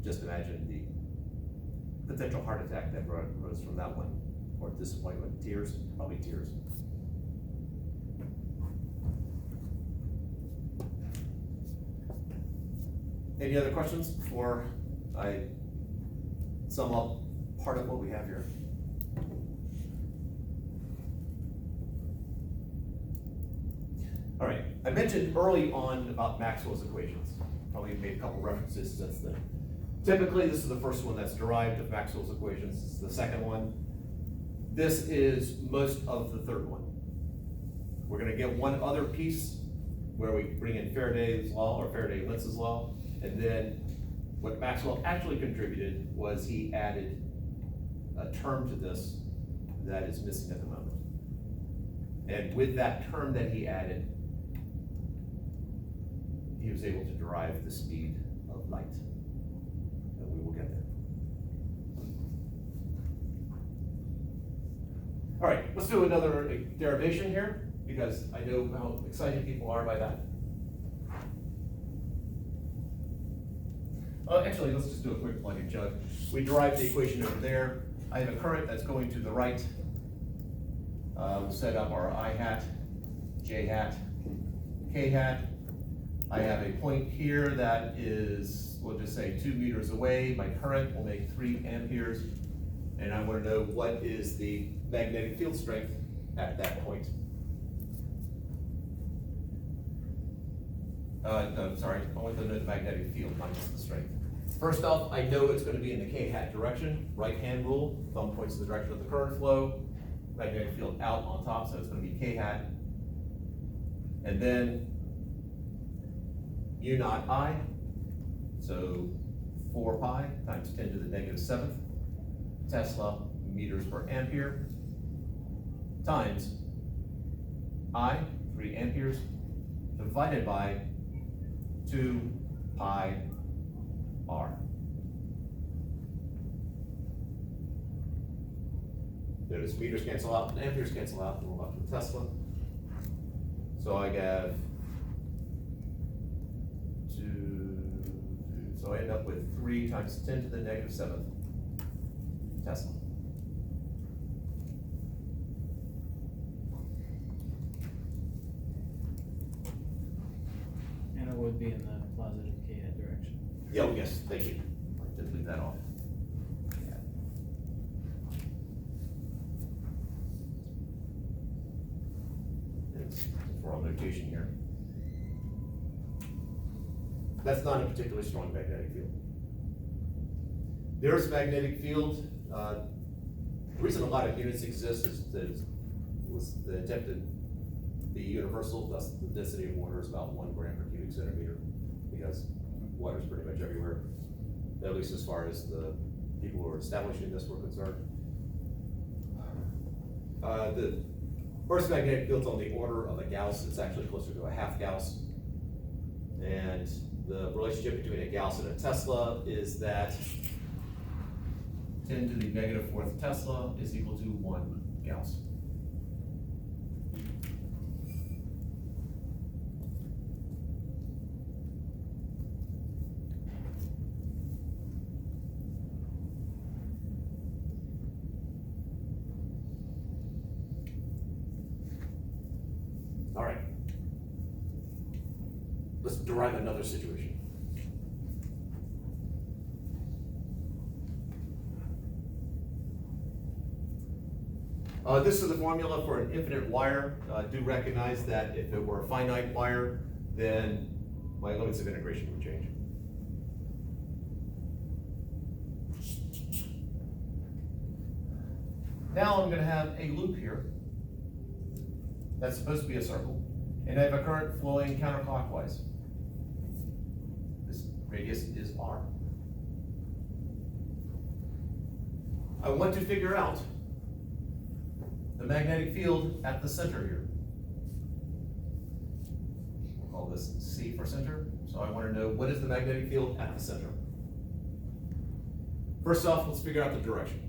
just imagine the potential heart attack that arose from that one, or disappointment, tears, probably tears. Any other questions before I sum up part of what we have here? All right, I mentioned early on about Maxwell's equations. Probably made a couple references since then. Typically, this is the first one that's derived of Maxwell's equations. This is the second one. This is most of the third one. We're gonna get one other piece where we bring in Faraday's law or Faraday-Lentz's law, and then what Maxwell actually contributed was he added a term to this that is missing at the moment. And with that term that he added, he was able to derive the speed of light. And we will get there. All right, let's do another derivation here, because I know how excited people are by that. Actually, let's just do a quick plug and chug. We derived the equation over there. I have a current that's going to the right. We'll set up our I hat, J hat, K hat. I have a point here that is, we'll just say 2 meters away. My current will make 3 amperes. And I want to know what is the magnetic field strength at that point. No, sorry, I want to know the magnetic field, not just the strength. First off, I know it's going to be in the K hat direction, right-hand rule. Thumb points in the direction of the current flow. Magnetic field out on top, so it's going to be K hat. And then U naught I, so 4 pi times 10 to the -7th Tesla meters per ampere times I, 3 amperes, divided by 2 pi R. Notice meters cancel out and amperes cancel out, and we're left with Tesla. So I have so I end up with 3 times 10 to the -7th Tesla. And it would be in the positive K hat direction. Oh, yes, thank you. I did leave that off. It's for all notation here. That's not a particularly strong magnetic field. The Earth's magnetic field, the reason a lot of units exist is that was the attempt to be universal, thus the density of water is about 1 gram per cubic centimeter, because water is pretty much everywhere, at least as far as the people who are establishing this were concerned. The Earth's magnetic field's on the order of a Gauss. It's actually closer to a half Gauss. And the relationship between a Gauss and a Tesla is that 10 to the -4th Tesla is equal to 1 Gauss. All right. Let's derive another situation. This is the formula for an infinite wire. Do recognize that if it were a finite wire, then my limits of integration would change. Now I'm going to have a loop here that's supposed to be a circle, and I have a current flowing counterclockwise. This radius is R. I want to figure out the magnetic field at the center here. We'll call this C for center. So I want to know what is the magnetic field at the center. First off, let's figure out the direction.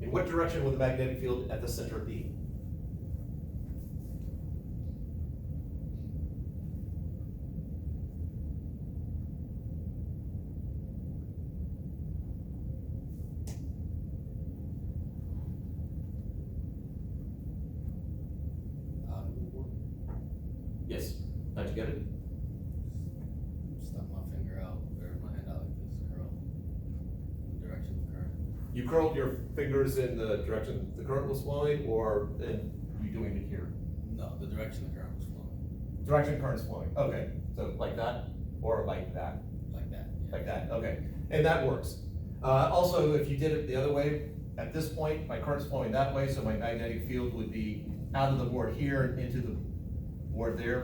In what direction will the magnetic field at the center be? You curled your fingers in the direction the current was flowing, or in you doing it here? No, the direction the current was flowing, Direction current's flowing, okay, so like that, or like that? like that. Yeah. Like that, okay, and that works. Also, if you did it the other way, at this point, my current's flowing that way, so my magnetic field would be out of the board here and into the board there.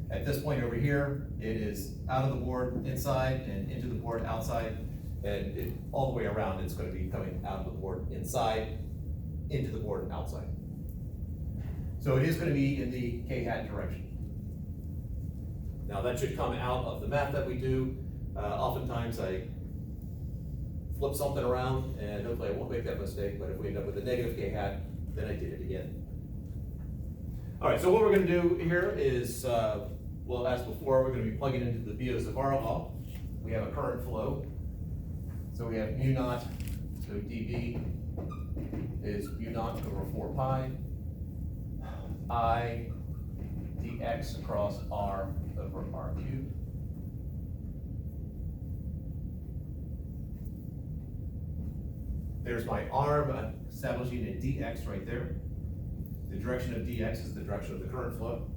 At this point over here, it is out of the board inside and into the board outside, and all the way around, it's gonna be coming out of the board inside, into the board outside. So it is gonna be in the K-hat direction. Now, that should come out of the math that we do. Oftentimes I flip something around, and hopefully I won't make that mistake, but if we end up with a negative K-hat, then I did it again. All right, so what we're gonna do here is, well, as before, we're gonna be plugging into the Biot-Savart law. We have a current flow. So we have mu naught, so dB is mu naught over 4 pi, I dx across R over R cubed. There's my arm, I'm establishing a dx right there. The direction of dx is the direction of the current flow.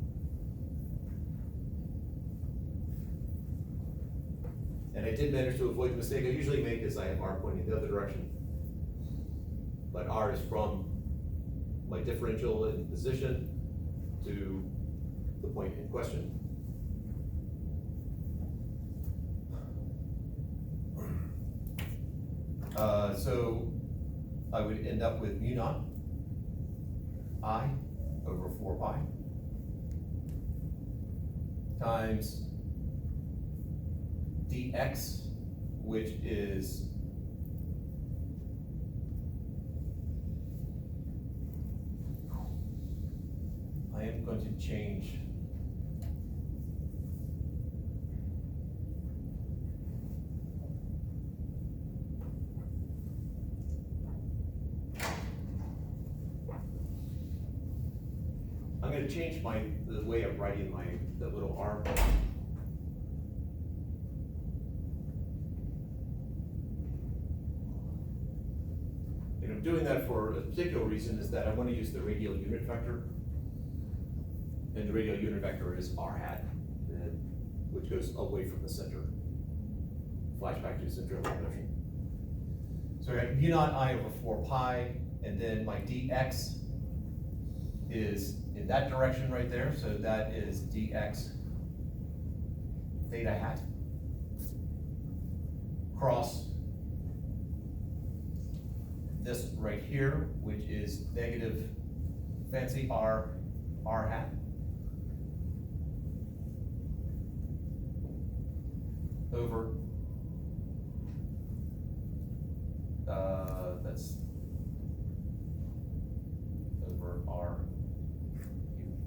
And I did manage to avoid the mistake I usually make, is I have R pointing the other direction. But R is from my differential in position to the point in question. So I would end up with mu naught I over 4 pi times dx, which is I am going to change I'm going to change the way I'm writing the little r. And I'm doing that for a particular reason, is that I want to use the radial unit vector. And the radial unit vector is r hat, which goes away from the center. Flashback to centrifugal motion. So I have mu naught I over 4 pi, and then my dx is in that direction right there, so that is dx theta hat cross this right here, which is negative fancy r hat over that's over r cubed.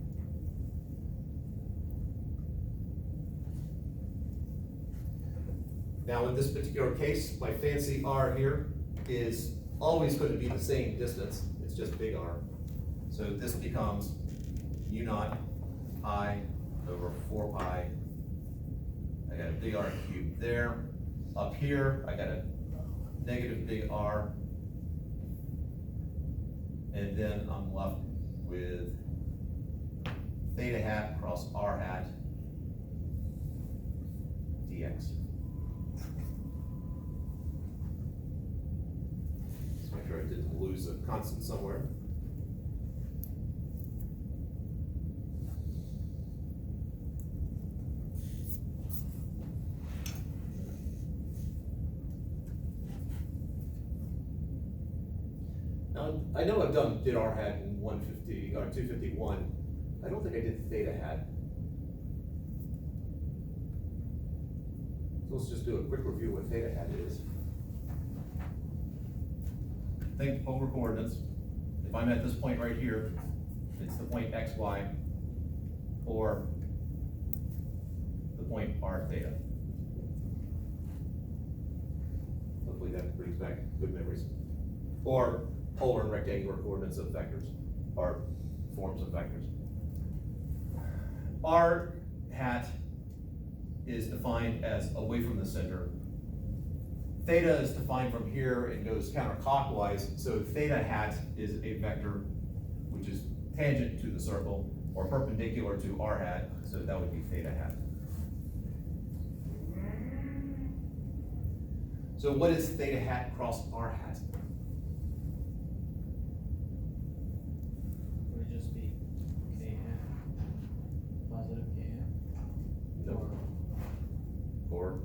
Now in this particular case, my fancy r here is always going to be the same distance, it's just big R. So this becomes mu naught I over 4 pi. I got a big R cubed there. Up here, I got a negative big R. And then I'm left with theta hat cross R hat dx. Let's make sure I didn't lose a constant somewhere. Now, I know did R hat in 150 or 251. I don't think I did theta hat. So let's just do a quick review what theta hat is. Think polar coordinates. If I'm at this point right here, it's the point x, y, or the point r theta. Hopefully that brings back good memories. Or polar and rectangular coordinates of vectors, or forms of vectors. R hat is defined as away from the center. theta is defined from here and goes counterclockwise, so theta hat is a vector which is tangent to the circle or perpendicular to r hat, so that would be theta hat. So what is theta hat cross r hat? Would it just be K hat, positive K hat? No. Or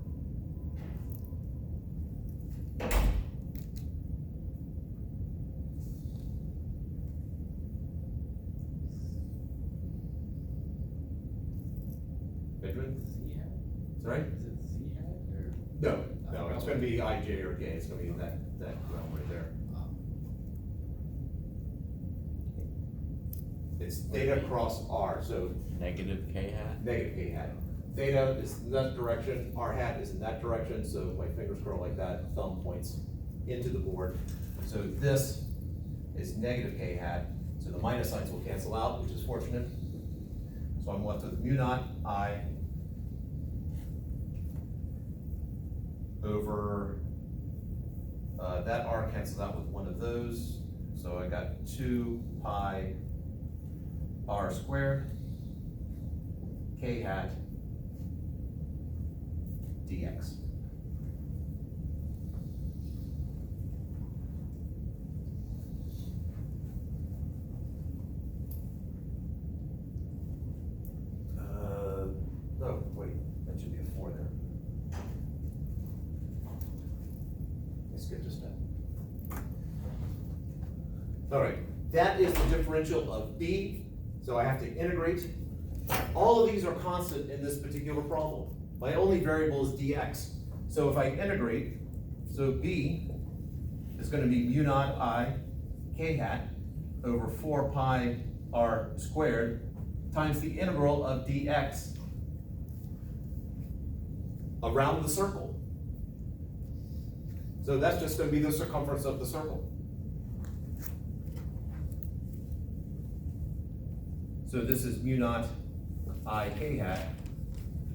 Benjamin? Z hat? Sorry? Is it Z hat or? No, it's gonna be ij or k, it's gonna be that realm right there. It's theta cross r, so Negative K hat? negative k hat. Theta is in that direction, r hat is in that direction, so my fingers curl like that, thumb points into the board. So this is negative k hat, so the minus signs will cancel out, which is fortunate. So I'm left with mu naught I over, that r cancels out with one of those, so I got 2 pi r squared k hat dx. No, wait, that should be a 4 there. Let's skip just that. All right, that is the differential of b, so I have to integrate. All of these are constant in this particular problem. My only variable is dx. So if I integrate, so b is gonna be mu naught I k hat over 4 pi r squared times the integral of dx around the circle. So that's just gonna be the circumference of the circle. So this is mu naught I k hat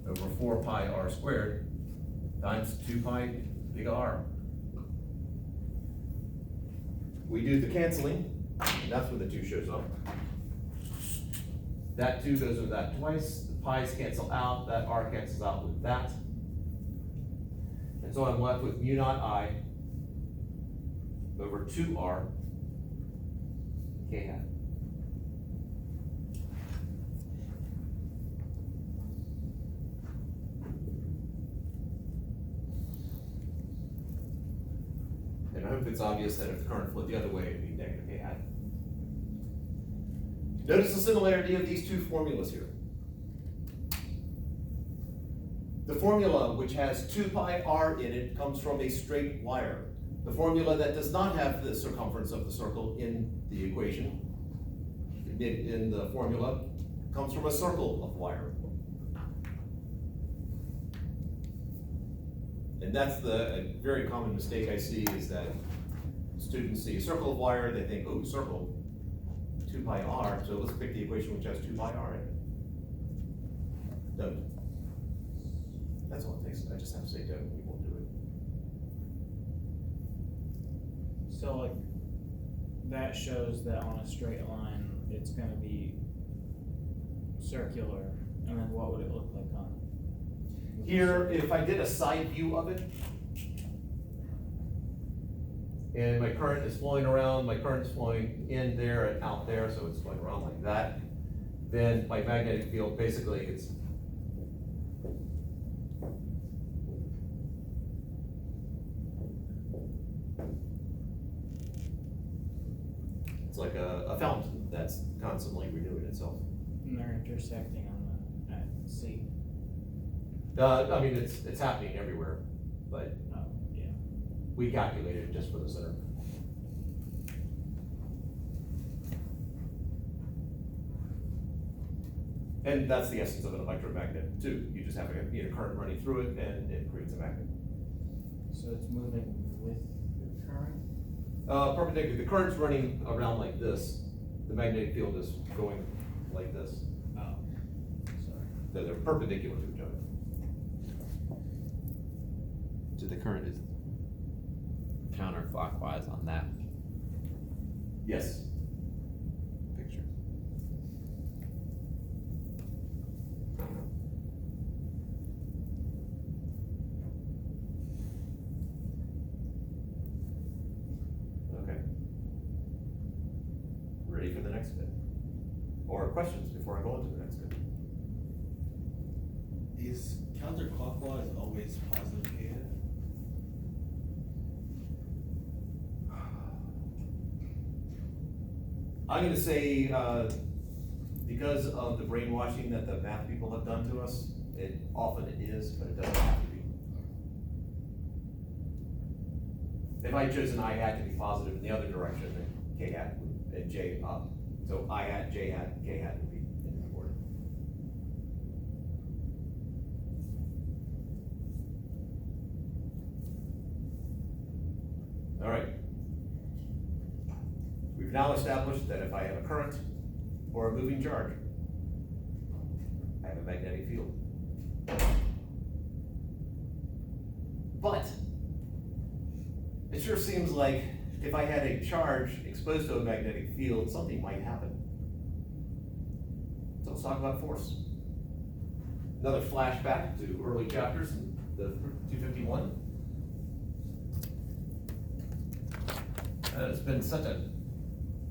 over 4 pi r squared times 2 pi big R. We do the canceling, and that's when the 2 shows up. That 2 goes with that twice, the pi's cancel out, that r cancels out with that. And so I'm left with mu naught I over 2r k hat. And I hope it's obvious that if the current flowed the other way, it'd be negative k hat. Notice the similarity of these two formulas here. The formula which has 2 pi r in it comes from a straight wire. The formula that does not have the circumference of the circle in the equation, in the formula, comes from a circle of wire. And that's a very common mistake I see, is that students see a circle of wire, they think, oh, circle, 2 pi r, so let's pick the equation which has 2 pi r in it. Don't. That's all it takes, I just have to say don't, we won't do it. So like, that shows that on a straight line, it's gonna be circular, and then what would it look like on? Here, if I did a side view of it, and my current is flowing around, my current is flowing in there and out there, so it's going around like that, then my magnetic field basically it's like a fountain that's constantly renewing itself. And they're intersecting on at C. I mean, it's happening everywhere, but Oh, yeah. we calculated it just for the center. And that's the essence of an electromagnet too. You just have a current running through it and it creates a magnet. So it's moving with the current? Perpendicular, the current's running around like this. The magnetic field is going like this. Oh, sorry. So they're perpendicular to each other. So the current is counterclockwise on that Yes. picture. Okay. Ready for the next bit? Or questions before I go into the next bit? Is counterclockwise always positive KF? I'm gonna say, because of the brainwashing that the math people have done to us, it often is, but it doesn't have to be. If I chose an I hat to be positive in the other direction, then K hat and J up. So I hat, J hat, K hat would be in the board. All right. We've now established that if I have a current or a moving charge, I have a magnetic field. But it sure seems like if I had a charge exposed to a magnetic field, something might happen. So let's talk about force. Another flashback to early chapters in the 251. It's been such a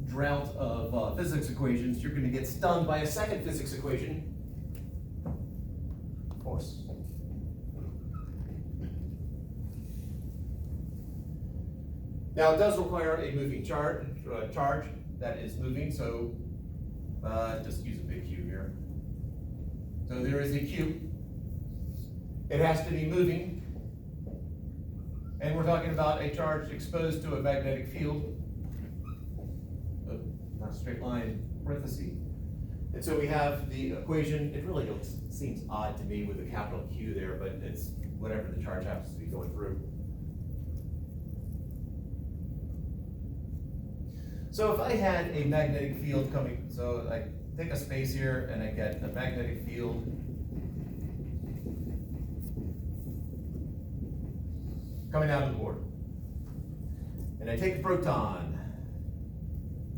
drought of physics equations, you're gonna get stunned by a second physics equation. Force. Now, it does require a moving charge that is moving, so just use a big Q here. So there is a Q. It has to be moving. And we're talking about a charge exposed to a magnetic field. Not a straight line, parenthesis. And so we have the equation. It really seems odd to me with a capital Q there, but it's whatever the charge happens to be going through. So if I had a magnetic field coming, so I take a space here and I get a magnetic field coming out of the board. And I take a proton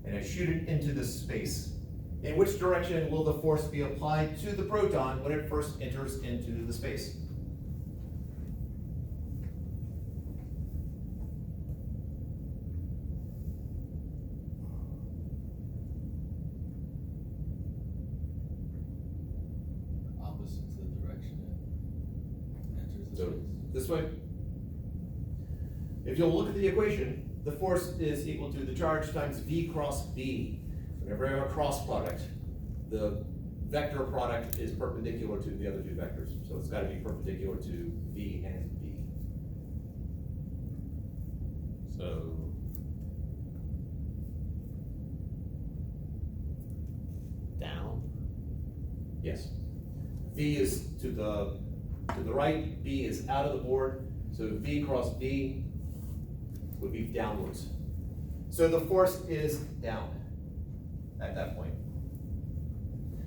and I shoot it into this space. In which direction will the force be applied to the proton when it first enters into the space? Opposite to the direction it enters the So space. this way. If you'll look at the equation, the force is equal to the charge times V cross B. Whenever I have a cross product, the vector product is perpendicular to the other two vectors. So it's got to be perpendicular to V and B. So down. Yes. V is to the right, B is out of the board, so V cross B would be downwards. So the force is down at that point.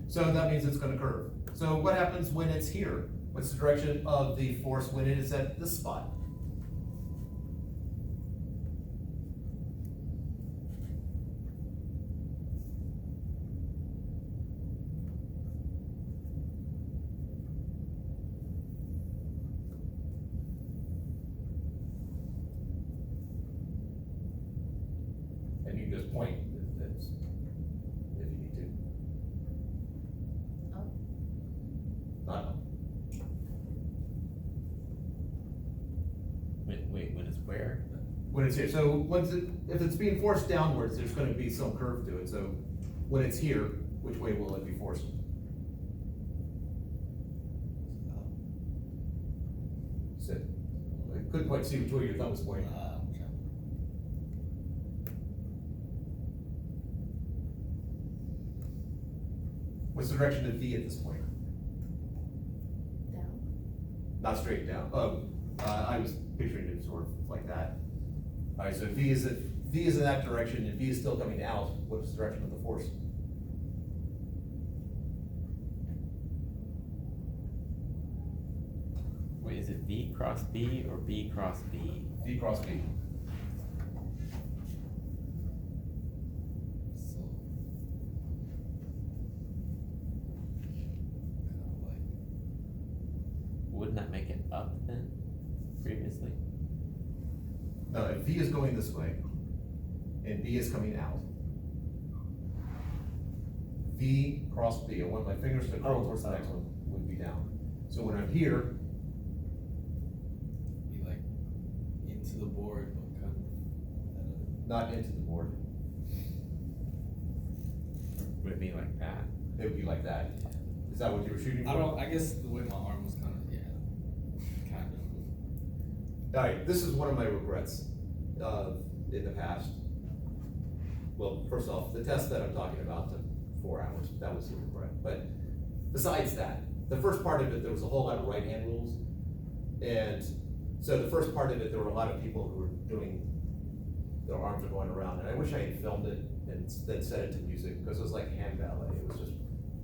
So that means it's gonna curve. So what happens when it's here? What's the direction of the force when it is at this spot? And you can just point if you need to. Up. Not up. Wait, when it's where? When it's here, so if it's being forced downwards, there's gonna be some curve to it, so when it's here, which way will it be forced? So, I couldn't quite see which way your thumb was pointing. I'm trying. What's the direction of V at this point? Down. Not straight down, I was picturing it sort of like that. Alright, so V is in that direction, and V is still coming out, what's the direction of the force? Wait, is it V cross B or B cross B? V cross B. no, if V is going this way, and B is coming out, V cross B, I want my fingers to curl towards the next one, would be down. So when I'm here, Be like into the board, but kind of. not into the board, Would it be like that? it would be like that. Is that what you were shooting for? I guess the way my arm was kind of, yeah, kind of. Alright, this is one of my regrets, in the past. Well, first off, the test that I'm talking about took 4 hours, that was a regret, but besides that, the first part of it, there was a whole lot of right-hand rules. And so the first part of it, there were a lot of people who were doing, their arms were going around, and I wish I had filmed it and then set it to music, because it was like hand ballet, it was just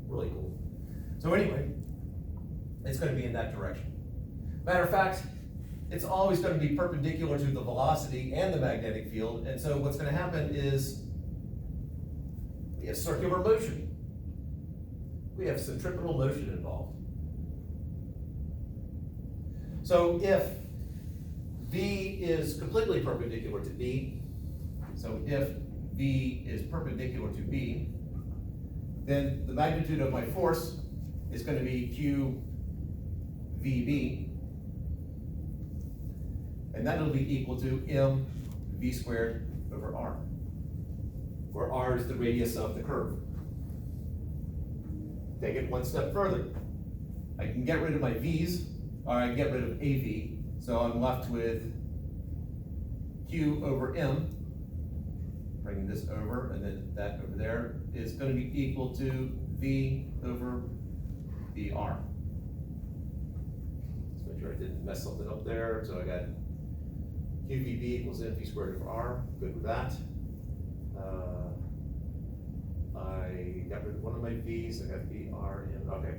really cool. So anyway, it's gonna be in that direction. Matter of fact, it's always gonna be perpendicular to the velocity and the magnetic field, and so what's gonna happen is we have circular motion. We have centripetal motion involved. So if V is completely perpendicular to B, so if V is perpendicular to B, then the magnitude of my force is going to be QVB, and that'll be equal to mv squared over r, where r is the radius of the curve. Take it one step further. I can get rid of my v's, or I can get rid of AV, so I'm left with Q over M, bringing this over, and then that over there is going to be equal to V over VR. Let's make sure I didn't mess something up there, so I got QVB equals NV squared over R, good with that. I got rid of one of my V's, I got VR in, okay.